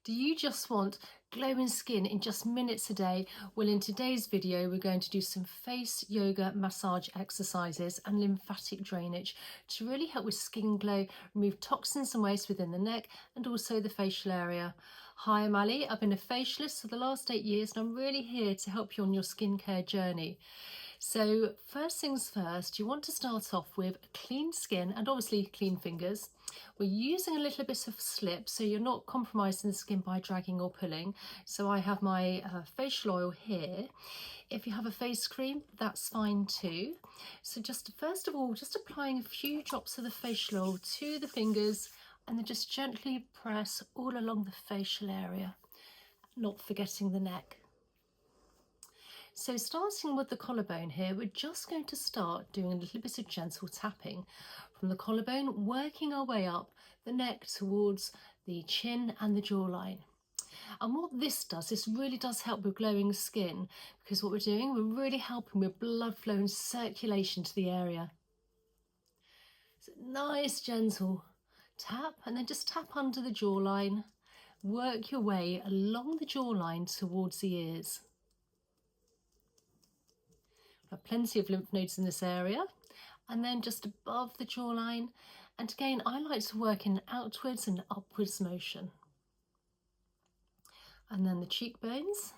Do you just want glowing skin in just minutes a day? Well, in today's video, we're going to do some face yoga massage exercises and lymphatic drainage to really help with skin glow, remove toxins and waste within the neck and also the facial area. Hi, I'm Ali. I've been a facialist for the last 8 years and I'm really here to help you on your skincare journey. So first things first, you want to start off with clean skin and obviously clean fingers. We're using a little bit of slip so you're not compromising the skin by dragging or pulling. So I have my facial oil here. If you have a face cream, that's fine too. So just first of all, just applying a few drops of the facial oil to the fingers and then just gently press all along the facial area, not forgetting the neck. So starting with the collarbone here, we're just going to start doing a little bit of gentle tapping from the collarbone, working our way up the neck towards the chin and the jawline. And what this does, this really does help with glowing skin, because what we're doing, we're really helping with blood flow and circulation to the area. So nice gentle tap, and then just tap under the jawline, work your way along the jawline towards the ears. Plenty of lymph nodes in this area, and then just above the jawline. And again, I like to work in outwards and upwards motion. And then the cheekbones.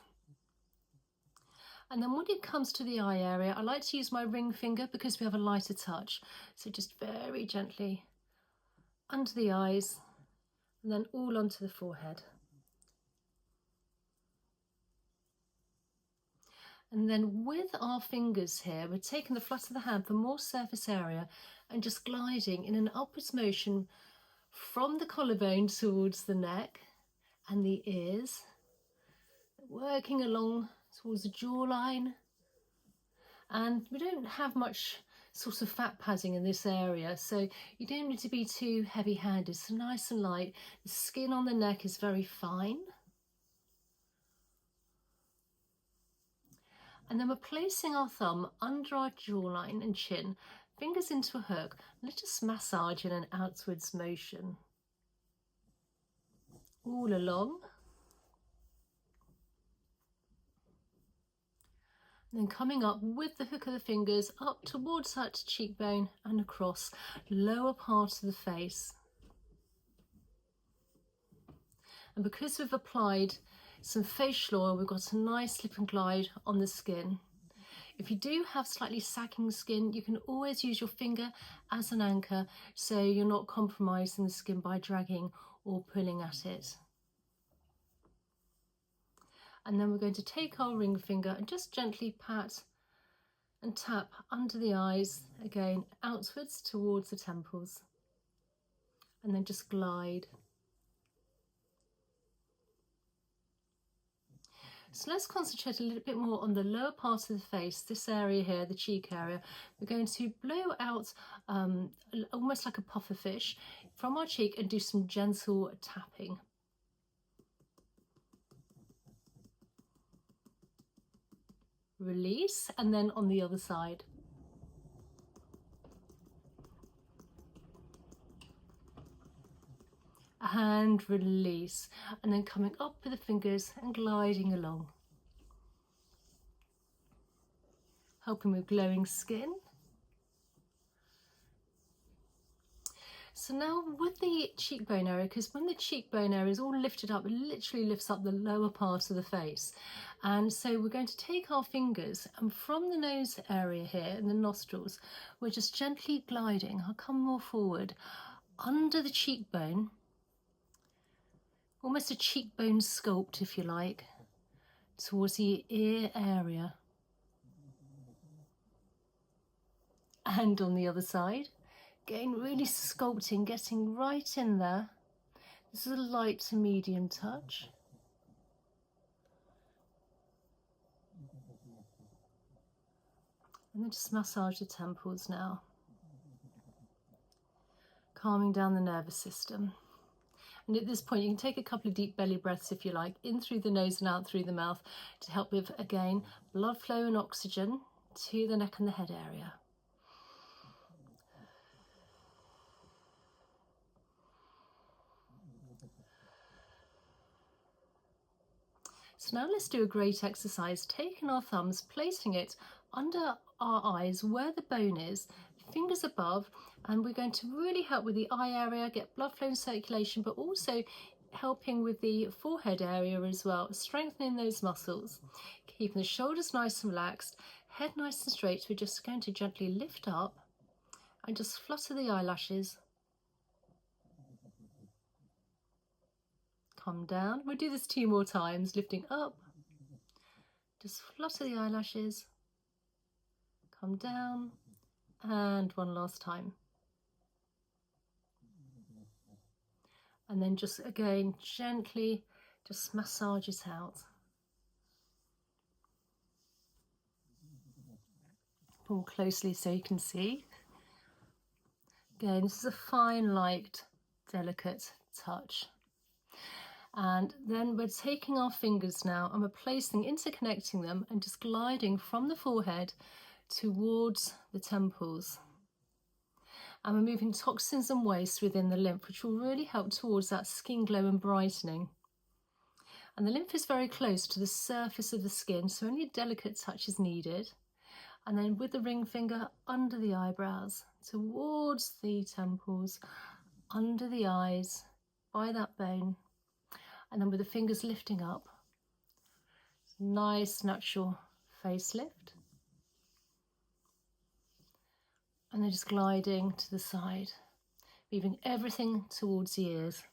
And then when it comes to the eye area, I like to use my ring finger because we have a lighter touch. So just very gently under the eyes and then all onto the forehead. And then with our fingers here, we're taking the flat of the hand for more surface area and just gliding in an upwards motion from the collarbone towards the neck and the ears, working along towards the jawline. And we don't have much sort of fat padding in this area, so you don't need to be too heavy-handed. So nice and light. The skin on the neck is very fine. And then we're placing our thumb under our jawline and chin, fingers into a hook. Let's just massage in an outwards motion. All along. And then coming up with the hook of the fingers up towards that cheekbone and across lower part of the face. And because we've applied some facial oil, we've got a nice slip and glide on the skin. If you do have slightly sagging skin, you can always use your finger as an anchor so you're not compromising the skin by dragging or pulling at it. And then we're going to take our ring finger and just gently pat and tap under the eyes, again outwards towards the temples, and then just glide. So let's concentrate a little bit more on the lower part of the face, this area here, the cheek area. We're going to blow out almost like a puffer fish from our cheek and do some gentle tapping. Release, and then on the other side. And release, and then coming up with the fingers and gliding along, helping with glowing skin. So now with the cheekbone area, because when the cheekbone area is all lifted up, it literally lifts up the lower part of the face. And so we're going to take our fingers and from the nose area here and the nostrils, we're just gently gliding. I'll come more forward under the cheekbone, almost a cheekbone sculpt if you like, towards the ear area. And on the other side, again really sculpting, getting right in there. This is a light to medium touch. And then just massage the temples now, calming down the nervous system. And at this point, you can take a couple of deep belly breaths if you like, in through the nose and out through the mouth to help with, again, blood flow and oxygen to the neck and the head area. So now let's do a great exercise, taking our thumbs, placing it under our eyes where the bone is, fingers above, and we're going to really help with the eye area, get blood flow and circulation, but also helping with the forehead area as well, strengthening those muscles, keeping the shoulders nice and relaxed, head nice and straight. We're just going to gently lift up and just flutter the eyelashes. Come down. We'll do this 2 more times, lifting up, just flutter the eyelashes, come down, and one last time. And then just again, gently just massage it out. Pull closely so you can see. Again, this is a fine, light, delicate touch. And then we're taking our fingers now and we're placing, interconnecting them and just gliding from the forehead towards the temples. And we're moving toxins and waste within the lymph, which will really help towards that skin glow and brightening. And the lymph is very close to the surface of the skin, so only a delicate touch is needed. And then with the ring finger under the eyebrows, towards the temples, under the eyes, by that bone. And then with the fingers lifting up, nice natural facelift. And then just gliding to the side, moving everything towards the ears.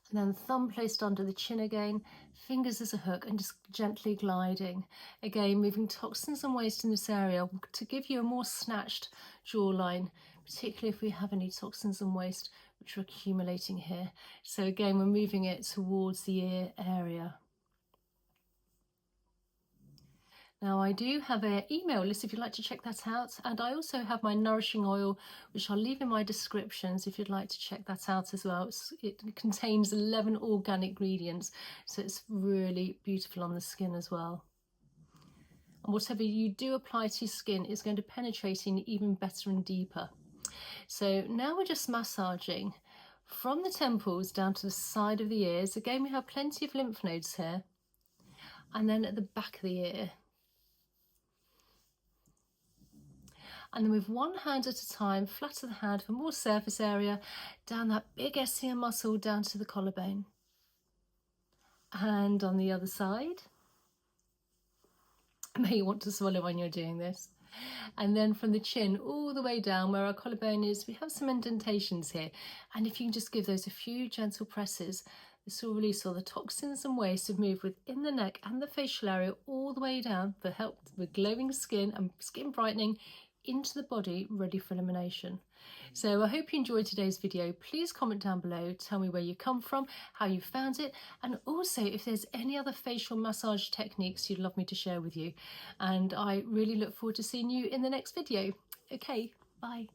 And then thumb placed under the chin again, fingers as a hook, and just gently gliding. Again, moving toxins and waste in this area to give you a more snatched jawline, particularly if we have any toxins and waste which are accumulating here. So again, we're moving it towards the ear area. Now I do have an email list if you'd like to check that out, and I also have my nourishing oil, which I'll leave in my descriptions if you'd like to check that out as well. It contains 11 organic ingredients, so it's really beautiful on the skin as well. And whatever you do apply to your skin is going to penetrate in even better and deeper. So now we're just massaging from the temples down to the side of the ears. Again, we have plenty of lymph nodes here, and then at the back of the ear. And then with one hand at a time, flatter the hand for more surface area, down that big SCM muscle down to the collarbone. And on the other side. I may want to swallow when you're doing this. And then from the chin all the way down where our collarbone is, we have some indentations here. And if you can just give those a few gentle presses, this will release all the toxins and waste of move within the neck and the facial area all the way down for help with glowing skin and skin brightening into the body, ready for elimination. So I hope you enjoyed today's video. Please comment down below, tell me where you come from, how you found it, and also if there's any other facial massage techniques you'd love me to share with you. And I really look forward to seeing you in the next video. Okay, bye.